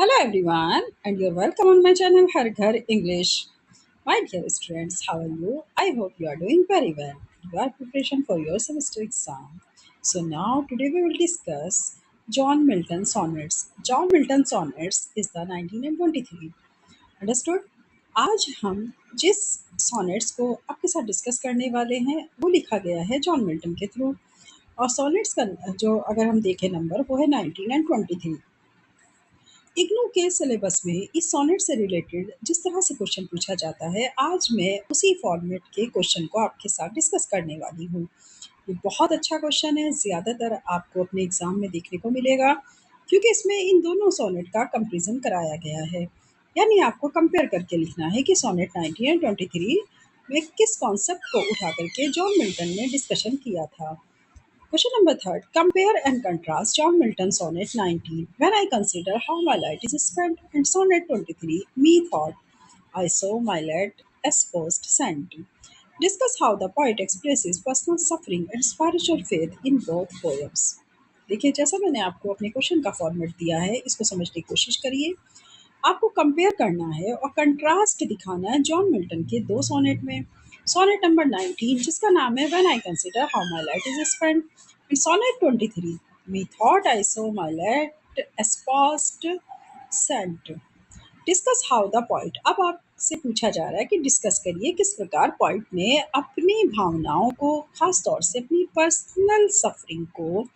Hello everyone, and you're welcome on my channel Har Ghar English. My dear students, how are you? I hope you are doing very well. You are preparation for your semester exam. So now today we will discuss John Milton sonnets. John Milton sonnets is the 1923. Understood? आज हम जिस sonnets को आपके साथ discuss करने वाले हैं वो लिखा गया है जॉन मिल्टन के थ्रू। और सॉनेट्स का जो अगर हम देखें नंबर वो है 19 एंड 23। इग्नू के सिलेबस में इस सोनेट से रिलेटेड जिस तरह से क्वेश्चन पूछा जाता है, आज मैं उसी फॉर्मेट के क्वेश्चन को आपके साथ डिस्कस करने वाली हूँ। ये बहुत अच्छा क्वेश्चन है, ज़्यादातर आपको अपने एग्जाम में देखने को मिलेगा, क्योंकि इसमें इन दोनों सोनेट का कंपैरिजन कराया गया है। यानी आपको कंपेयर करके लिखना है कि सोनेट 19 एंड 23 में किस कॉन्सेप्ट को उठा करके जॉन मिल्टन ने डिस्कशन किया था। Question number third. Compare and contrast John Milton's Sonnet 19. When I consider how my light is spent, and Sonnet 23. Me thought I saw my light exposed sent. Discuss how the poet expresses personal suffering and spiritual faith in both poems. देखिए, जैसा मैंने आपको अपने question का format दिया है, इसको समझने की कोशिश करिए। आपको कंपेयर करना है और कंट्रास्ट दिखाना है जॉन मिल्टन के दो सोनेट में। सोनेट नंबर 19 जिसका नाम है when I consider how my light is spent, and sonnet 23 methought I saw my light espoused saint. Discuss how the point. अब आपसे पूछा जा रहा है कि डिस्कस करिए किस प्रकार पॉइंट ने अपनी भावनाओं को, खास तौर से अपनी पर्सनल सफरिंग को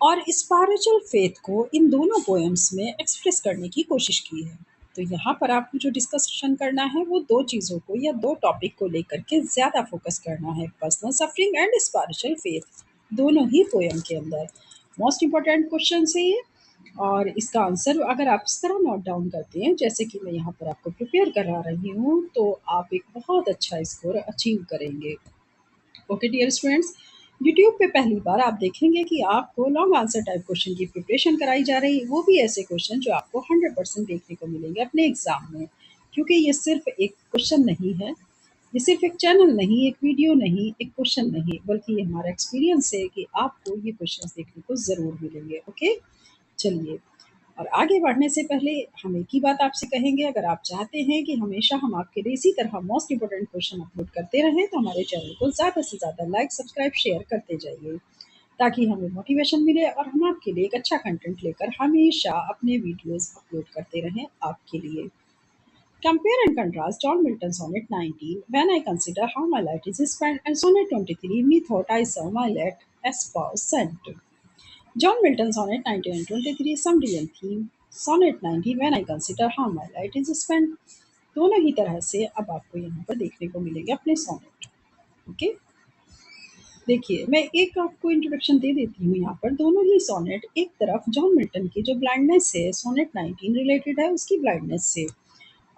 और स्पिरिचुअल फेथ को इन दोनों पोएम्स में एक्सप्रेस करने की कोशिश की है। तो यहाँ पर आपको जो डिस्कशन करना है वो दो चीज़ों को या दो टॉपिक को लेकर के ज़्यादा फोकस करना है, personal suffering and spiritual faith, दोनों ही पोएम के अंदर। मोस्ट इम्पॉर्टेंट क्वेश्चन है ये, और इसका आंसर अगर आप इस तरह नोट डाउन करते हैं जैसे कि मैं यहाँ पर आपको प्रिपेयर करा रही हूँ, तो आप एक बहुत अच्छा स्कोर अचीव करेंगे। ओके डियर स्टूडेंट्स, यूट्यूब पे पहली बार आप देखेंगे कि आपको लॉन्ग आंसर टाइप क्वेश्चन की प्रिपरेशन कराई जा रही है, वो भी ऐसे क्वेश्चन जो आपको 100% देखने को मिलेंगे अपने एग्जाम में। क्योंकि ये सिर्फ एक क्वेश्चन नहीं है, ये सिर्फ एक चैनल नहीं, एक वीडियो नहीं, एक क्वेश्चन नहीं, बल्कि ये हमारा एक्सपीरियंस है कि आपको ये क्वेश्चन देखने को ज़रूर मिलेंगे। ओके, चलिए। और आगे बढ़ने से पहले हम एक ही बात आपसे कहेंगे, अगर आप चाहते हैं कि हमेशा हम आपके लिए इसी तरह मोस्ट इंपॉर्टेंट क्वेश्चन अपलोड करते रहें, तो हमारे चैनल को ज़्यादा से ज़्यादा लाइक, सब्सक्राइब, शेयर करते जाइए, ताकि हमें मोटिवेशन मिले और हम आपके लिए एक अच्छा कंटेंट लेकर हमेशा अपने वीडियोस अपलोड करते रहें आपके लिए। Compare and contrast John Milton's Sonnet 19, When I consider how my light is spent, and Sonnet 23, Methought I saw my light as spouse sent. John Milton Sonnet 19 and 23 Summary and Theme. Sonnet 90 When I consider how my light is spent. दोनों ही तरह से अब आपको यहाँ पर देखने को मिलेंगे अपने सोनेट। ओके, देखिए मैं एक आपको इंट्रोडक्शन दे देती हूँ यहाँ पर। दोनों ही सोनेट, एक तरफ जॉन मिल्टन की जो ब्लाइंडनेस है सोनेट 19 रिलेटेड है उसकी ब्लाइंडनेस से,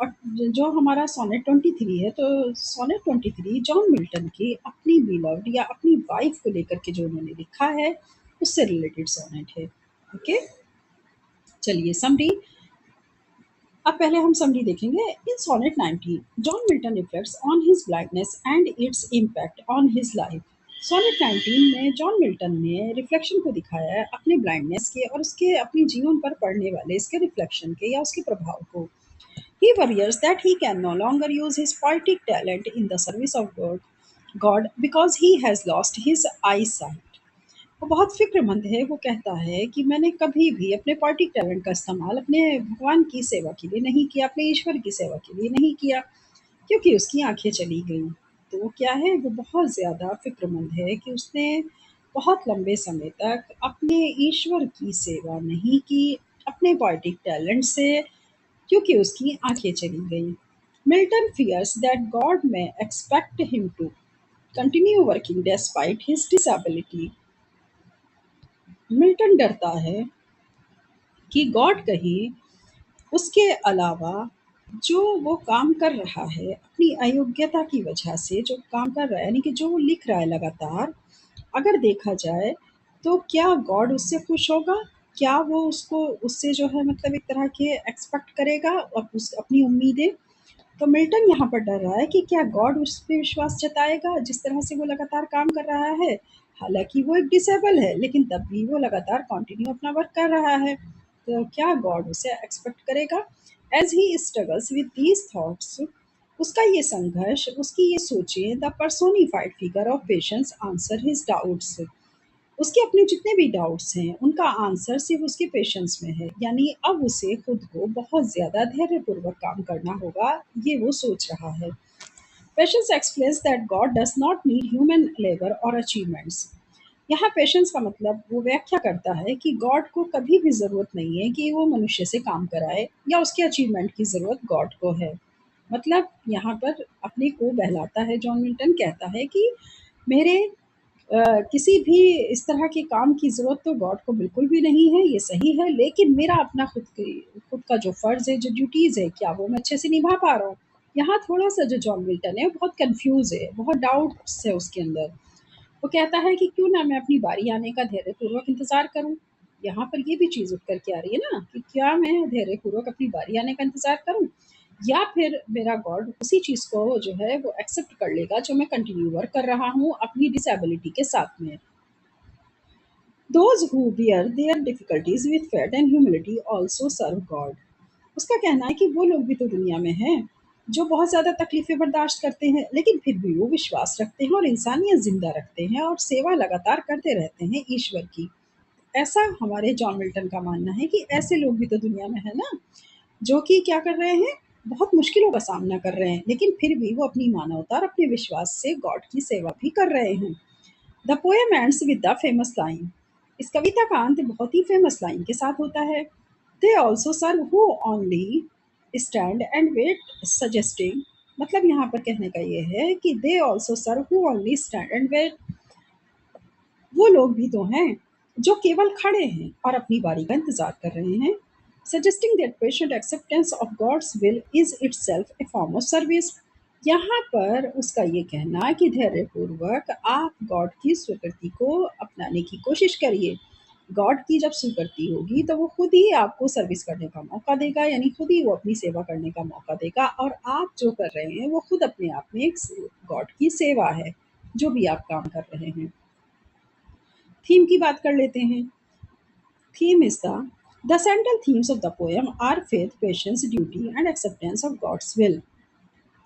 और जो हमारा सोनेट 23 है, तो सोनेट 23 जॉन मिल्टन की अपनी बिलव्ड या अपनी वाइफ को लेकर के जो उन्होंने लिखा है उससे रिलेटेड सोनेट है। ओके, चलिए समरी। अब पहले हम समरी देखेंगे। In sonnet 19 John Milton reflects on his blindness and its impact on his life. Sonnet 19 में जॉन मिल्टन ने रिफ्लेक्शन को दिखाया है अपने ब्लाइंडनेस के और उसके अपने जीवन पर पड़ने वाले इसके रिफ्लेक्शन के या उसके प्रभाव को। He worries that he can no longer use his poetic talent in the service of God because he has lost his eyesight. वो बहुत फ़िक्रमंद है, वो कहता है कि मैंने कभी भी अपने पोएटिक टैलेंट का इस्तेमाल अपने भगवान की सेवा के लिए नहीं किया, अपने ईश्वर की सेवा के लिए नहीं किया, क्योंकि उसकी आँखें चली गईं। तो वो क्या है, वो बहुत ज़्यादा फ़िक्रमंद है कि उसने बहुत लंबे समय तक अपने ईश्वर की सेवा नहीं की, अपने पोएटिक टैलेंट से, क्योंकि उसकी आँखें चली गईं। Milton fears that God may expect him to continue working despite his disability. Milton डरता है कि गॉड कहीं उसके अलावा जो वो काम कर रहा है अपनी अयोग्यता की वजह से, जो काम कर रहा है यानी कि जो वो लिख रहा है लगातार, अगर देखा जाए तो क्या गॉड उससे खुश होगा? क्या वो उसको उससे जो है मतलब एक तरह के एक्सपेक्ट करेगा और उस अपनी उम्मीदें? तो मिल्टन यहाँ पर डर रहा है कि क्या गॉड उस पे विश्वास जताएगा जिस तरह से वो लगातार काम कर रहा है। हालांकि वो एक डिसेबल है, लेकिन तब भी वो लगातार कंटिन्यू अपना वर्क कर रहा है। क्या गॉड उसे एक्सपेक्ट करेगा? As he struggles with these thoughts, उसका ये संघर्ष, उसकी ये सोचें, the personified figure of patience answer his doubts, उसके अपने जितने भी डाउट्स हैं उनका आंसर सिर्फ उसके पेशेंस में है। यानी अब उसे खुद को बहुत ज़्यादा धैर्यपूर्वक काम करना होगा, ये वो सोच रहा है। Patience explains that God does not need human labour और अचीवमेंट्स। यहाँ पेशेंस का मतलब वो व्याख्या करता है कि गॉड को कभी भी ज़रूरत नहीं है कि वो मनुष्य से काम कराए, या उसके अचीवमेंट की ज़रूरत गॉड को है। मतलब यहाँ पर अपने को बहलाता है जॉन मिल्टन, कहता है कि मेरे किसी भी इस तरह के काम की ज़रूरत तो गॉड को बिल्कुल भी नहीं है, ये सही है, लेकिन मेरा अपना खुद का जो फ़र्ज़ है, जो ड्यूटीज़ है, क्या वो मैं अच्छे से निभा पा रहा हूँ? यहाँ थोड़ा-सा जो जॉन मिल्टन है, वो बहुत कन्फ्यूज़ है, बहुत डाउट्स है उसके अंदर। वो कहता है कि क्यों ना मैं अपनी बारी आने का धैर्यपूर्वक इंतज़ार करूँ। यहाँ पर ये भी चीज़ उठ कर के आ रही है ना कि क्या मैं धैर्यपूर्वक अपनी बारी आने का इंतज़ार करूँ? या फिर मेरा गॉड उसी चीज़ को जो है वो एक्सेप्ट कर लेगा जो मैं कंटिन्यू वर्क कर रहा हूँ अपनी डिसेबिलिटी के साथ में। Those who bear their difficulties with faith and humility also serve God. उसका कहना है कि वो लोग भी तो दुनिया में हैं जो बहुत ज़्यादा तकलीफ़ें बर्दाश्त करते हैं, लेकिन फिर भी वो विश्वास रखते हैं और इंसानियत ज़िंदा रखते हैं और सेवा लगातार करते रहते हैं ईश्वर की। ऐसा हमारे जॉन मिल्टन का मानना है कि ऐसे लोग भी तो दुनिया में है ना, जो कि क्या कर रहे हैं, बहुत मुश्किलों का सामना कर रहे हैं, लेकिन फिर भी वो अपनी मानवता और अपने विश्वास से गॉड की सेवा भी कर रहे हैं। The poem ends with the famous line. इस कविता का अंत बहुत ही फेमस लाइन के साथ होता है। They also serve who only stand and wait suggesting. मतलब यहाँ पर कहने का ये है कि they also serve who only stand and wait, वो लोग भी तो हैं जो केवल खड़े हैं और अपनी बारी का इंतजार कर रहे हैं। Suggesting that patient acceptance of God's will is itself a form of service. यहाँ पर उसका ये कहना कि धैर्यपूर्वक आप गॉड की स्वीकृति को अपनाने की कोशिश करिए। गॉड की जब स्वीकृति होगी तो वो खुद ही आपको सर्विस करने का मौका देगा, यानी खुद ही वो अपनी सेवा करने का मौका देगा, और आप जो कर रहे हैं वो खुद अपने आप में एक गॉड की सेवा है, जो भी आप काम कर रहे हैं। थीम की बात कर लेते हैं। Theme is the central themes of the poem are faith, patience, duty and acceptance of God's will.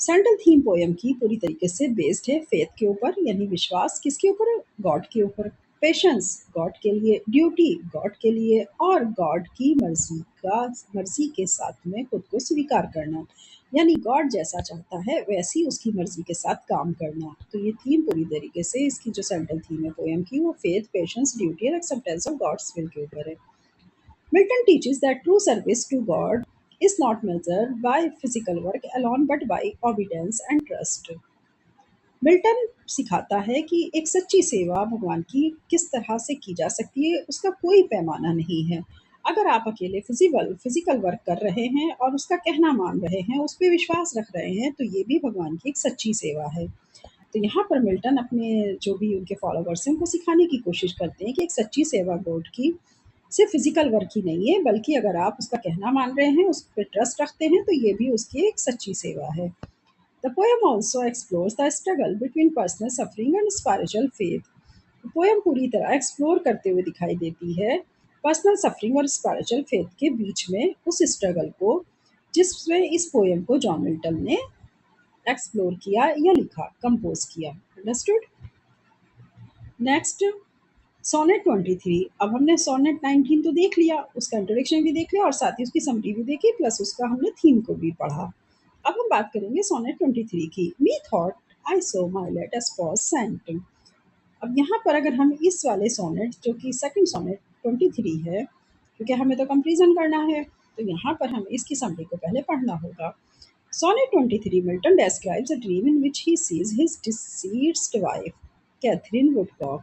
Central theme poem की पूरी तरीके से बेस्ड है फेथ के ऊपर, यानी विश्वास किसके ऊपर, गॉड के ऊपर। पेशेंस गॉड के लिए, ड्यूटी गॉड के लिए, और गॉड की मर्जी के साथ में खुद को स्वीकार करना, यानी गॉड जैसा चाहता है वैसी उसकी मर्जी के साथ काम करना। तो ये थीम पूरी तरीके से इसकी जो सेंट्रल थीम है पोएम की, वो फेथ, पेशेंस, ड्यूटी और एक्सेप्टेंस ऑफ गॉड्स विल के ऊपर है। Milton teaches that true service to God is not measured by physical work alone but by obedience and trust. Milton सिखाता है कि एक सच्ची सेवा भगवान की किस तरह से की जा सकती है, उसका कोई पैमाना नहीं है। अगर आप अकेले फिजिकल वर्क कर रहे हैं और उसका कहना मान रहे हैं, उस पे विश्वास रख रहे हैं, तो ये भी भगवान की एक सच्ची सेवा है। तो यहाँ पर मिल्टन अपने जो भी उनके फॉलोवर्स हैं उनको सिखाने की कोशिश करते हैं कि एक सच्ची सेवा गॉड की सिर्फ फिजिकल वर्क ही नहीं है, बल्कि अगर आप उसका कहना मान रहे हैं, उस पर ट्रस्ट रखते हैं, तो ये भी उसकी एक सच्ची सेवा है। The poem also explores the struggle between personal suffering and spiritual faith. Poem पूरी तरह एक्सप्लोर करते हुए दिखाई देती है पर्सनल सफरिंग और स्पिरिचुअल फेथ के बीच में उस स्ट्रगल को, जिसमें इस पोएम को जॉन मिल्टन ने एक्सप्लोर किया या लिखा, कंपोज किया। अंडरस्टूड। Next, sonnet 23। अब हमने सोनेट 19 तो देख लिया, उसका इंट्रोडक्शन भी देख लिया और साथ ही उसकी समरी भी देखी, प्लस उसका हमने थीम को भी पढ़ा। अब हम बात करेंगे सोनेट 23 की। Methought I saw my latest pause saint. अब यहाँ पर अगर हम इस वाले सोनेट, जो कि सेकंड सोनेट 23 है, क्योंकि हमें तो कंपेरिजन करना है, तो यहाँ पर हमें इसकी समरी को पहले पढ़ना होगा। Sonnet 23, Milton describes a dream in which he sees his deceased wife, Catherine Woodcock.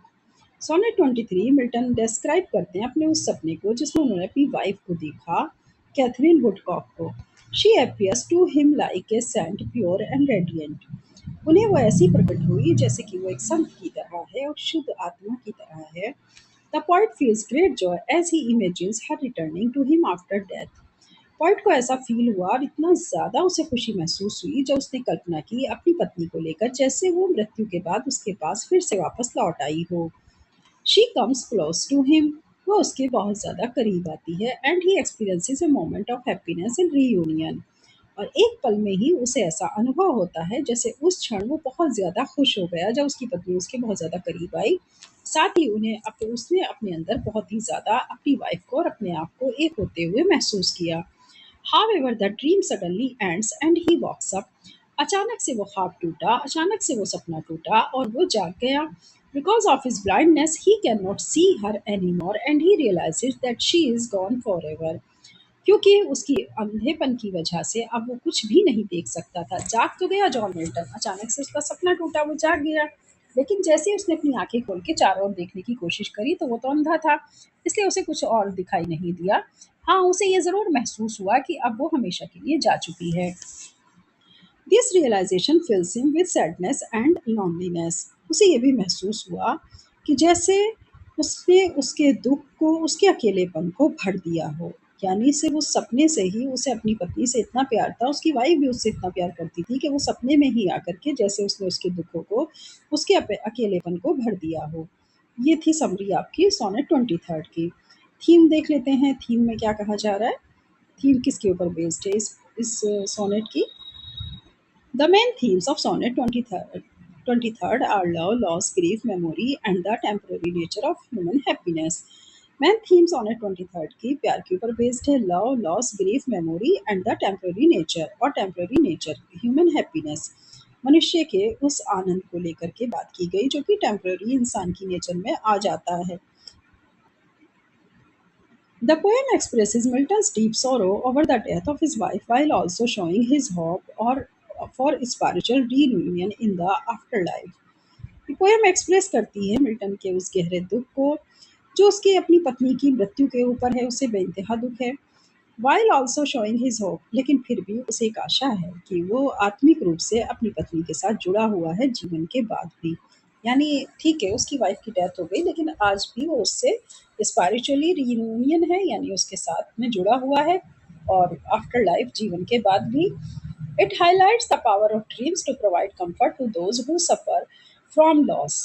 Sonnet 23 Milton describe करते हैं अपने उस सपने को जिसमें उन्होंने अपनी वाइफ को देखा, कैथरीन वुडकॉक को। She appears to him like a saint, pure and radiant. उन्हें वो ऐसी प्रकट हुई जैसे कि वो एक संत की तरह है और शुद्ध आत्मा की तरह है। The poet feels great joy as he imagines her returning to him after death. Point को ऐसा फील हुआ और इतना ज़्यादा उसे खुशी महसूस हुई जब उसने कल्पना की अपनी पत्नी को लेकर, जैसे वो मृत्यु के बाद उसके पास फिर से वापस लौट आई हो। She comes close to him, वो उसके बहुत ज़्यादा करीब आती है and he experiences a moment of happiness in reunion. और एक पल में ही उसे ऐसा अनुभव होता है जैसे उस क्षण वो बहुत ज़्यादा खुश हो गया जब उसकी पत्नी उसके बहुत ज़्यादा करीब आई। साथ ही उसने अपने अंदर बहुत ही ज़्यादा अपनी वाइफ को और अपने आप को एक होते हुए महसूस किया। However, the dream suddenly ends and he walks up. अचानक से वो ख्वाब टूटा, अचानक से वो सपना टूटा और वो जाग गया। Because of his blindness, he cannot see her anymore and he realizes that she is gone forever. क्योंकि उसकी अंधेपन की वजह से अब वो कुछ भी नहीं देख सकता था। जाग तो गया जॉन मिल्टन, अचानक से उसका सपना टूटा, वो जाग गया। लेकिन जैसे ही उसने अपनी आँखें खोल के चारों ओर देखने की कोशिश करी तो वो तो अंधा था, इसलिए उसे कुछ और दिखाई नहीं दिया। हाँ, उसे ये ज़रूर महसूस हुआ कि अब वो हमेशा के लिए जा चुकी है। This realisation fills him with sadness and loneliness. उसे ये भी महसूस हुआ कि जैसे उसने उसके दुःख को, उसके अकेलेपन को भर दिया हो। यानी सिर्फ़ उस सपने से ही उसे अपनी पत्नी से इतना प्यार था, उसकी वाइफ़ भी उससे इतना प्यार करती थी कि वो सपने में ही आकर के जैसे उसने उसके दुःखों को, उसके अकेलेपन को भर दिया हो। ये थी समरी आपकी सोनेट 23 की। थीम देख लेते हैं, थीम में क्या कहा जा रहा है? थीम किसके ऊपर बेस्ड है इस सोनेट की? The main themes of Sonnet 23rd are love, loss, grief, memory, and the temporary nature of human happiness. Main theme sonnet 23 की प्यार के ऊपर बेस्ड है, love, loss, grief, memory and the temporary nature और temporary nature human happiness. मनुष्य के उस आनंद को लेकर के बात की गई जो कि टेम्पररी इंसान की नेचर में आ जाता है। The poem expresses Milton's deep sorrow over the death of his wife while also showing his hope or for spiritual reunion in the afterlife. ये पोएम एक्सप्रेस करती है मिल्टन के उस गहरे दुख को जो उसकी अपनी पत्नी की मृत्यु के ऊपर है, उसे बेइंतहा दुख है। While also showing his hope, लेकिन फिर भी उसे एक आशा है कि वो आत्मिक रूप से अपनी पत्नी के साथ जुड़ा हुआ है जीवन के बाद भी। यानी ठीक है, उसकी वाइफ की डेथ हो गई लेकिन आज भी वो उससे स्पिरिचुअली रियूनियन है, यानी उसके साथ में जुड़ा हुआ है और आफ्टर लाइफ जीवन के बाद भी। It highlights the power of dreams to provide comfort to those who suffer from loss.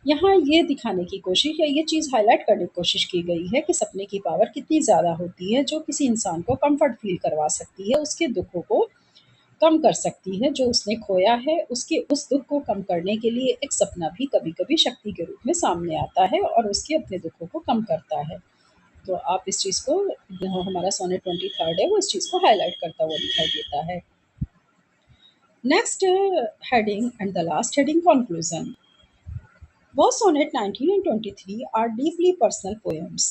यहाँ ये दिखाने की कोशिश या ये चीज़ हाइलाइट करने की कोशिश की गई है कि सपने की पावर कितनी ज़्यादा होती है जो किसी इंसान को कंफर्ट फील करवा सकती है, उसके दुखों को कम कर सकती है। जो उसने खोया है उसके उस दुख को कम करने के लिए एक सपना भी कभी कभी शक्ति के रूप में सामने आता है और उसके अपने दुखों को कम करता है। तो आप इस चीज़ को, जो हमारा सोनेट 23 है वो इस चीज़ को हाईलाइट करता हुआ दिखाई देता है। Next heading and the last heading, conclusion. Both Sonnet 19 and 23 are deeply personal poems.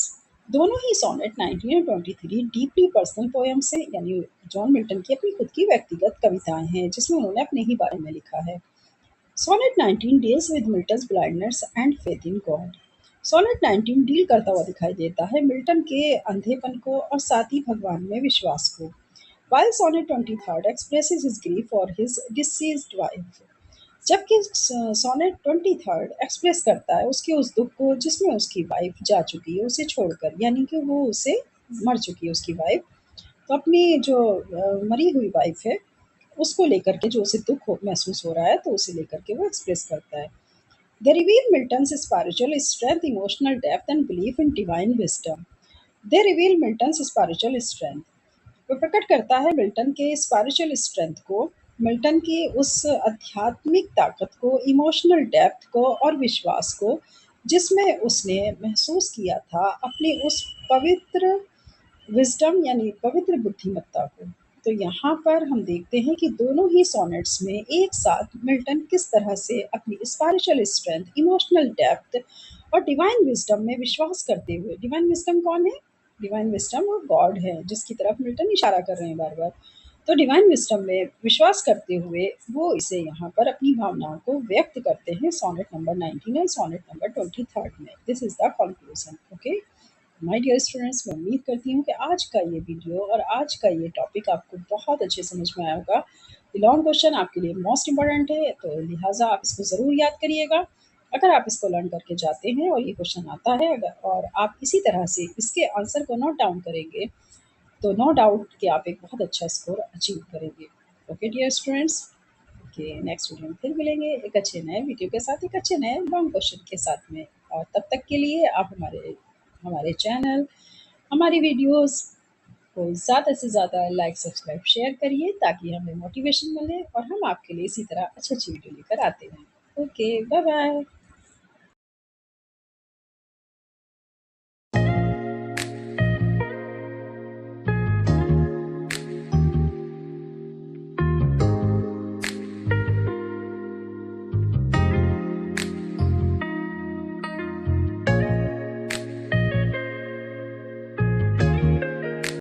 दोनों ही सोनेट 19 और 23 डीपली पर्सनल पोएम्स हैं, यानी जॉन मिल्टन की अपनी खुद की व्यक्तिगत कविताएं हैं जिसमें उन्होंने अपने ही बारे में लिखा है। Sonnet 19 deals with Milton's blindness and faith in God. Sonnet 19 deal करता हुआ दिखाई देता है मिल्टन के अंधेपन को और साथ ही भगवान में विश्वास को। While Sonnet 23 expresses his grief for his deceased wife, जबकि सोनेट 23 एक्सप्रेस करता है उसके उस दुख को जिसमें उसकी वाइफ जा चुकी है उसे छोड़कर, यानी कि वो उसे मर चुकी है उसकी वाइफ। तो अपनी जो मरी हुई वाइफ है उसको लेकर के जो उसे महसूस हो रहा है तो उसे लेकर के वो एक्सप्रेस करता है। They reveal Milton's spiritual strength, emotional depth and belief in divine wisdom. They reveal Milton's spiritual strength, वो प्रकट करता है मिल्टन के स्पिरिचुअल स्ट्रेंथ को, मिल्टन की उस आध्यात्मिक ताकत को, इमोशनल डेप्थ को और विश्वास को जिसमें उसने महसूस किया था अपनी उस पवित्र विज़डम यानी पवित्र बुद्धिमत्ता को। तो यहाँ पर हम देखते हैं कि दोनों ही सोनेट्स में एक साथ मिल्टन किस तरह से अपनी स्पिरिचुअल स्ट्रेंथ, इमोशनल डेप्थ और डिवाइन विज़डम में विश्वास करते हुए, डिवाइन विज़डम कौन है? डिवाइन विज़डम वो गॉड है जिसकी तरफ मिल्टन इशारा कर रहे हैं बार-बार। तो डिवाइन विज़डम में विश्वास करते हुए वो इसे यहाँ पर अपनी भावनाओं को व्यक्त करते हैं सोनेट नंबर 19 और सोनेट नंबर 23 में। This is the conclusion. Okay my dear students, मैं उम्मीद करती हूँ कि आज का ये वीडियो और आज का ये टॉपिक आपको बहुत अच्छे समझ में आया होगा। ये लॉन्ग क्वेश्चन आपके लिए मोस्ट इम्पोर्टेंट है तो लिहाजा आप इसको ज़रूर याद करिएगा। अगर आप इसको लर्न करके जाते हैं और ये क्वेश्चन आता है अगर और आप इसी तरह से इसके आंसर को नोट डाउन करेंगे तो नो डाउट कि आप एक बहुत अच्छा स्कोर अचीव करेंगे। Okay dear students, okay next video में फिर मिलेंगे एक अच्छे नए वीडियो के साथ, एक अच्छे नए लॉन्ग क्वेश्चन के साथ में। और तब तक के लिए आप हमारे हमारे चैनल, हमारी वीडियोस को ज़्यादा से ज़्यादा लाइक, सब्सक्राइब, शेयर करिए ताकि हमें मोटिवेशन मिले और हम आपके लिए इसी तरह अच्छी-अच्छी वीडियो लेकर आते रहें। Okay, bye-bye.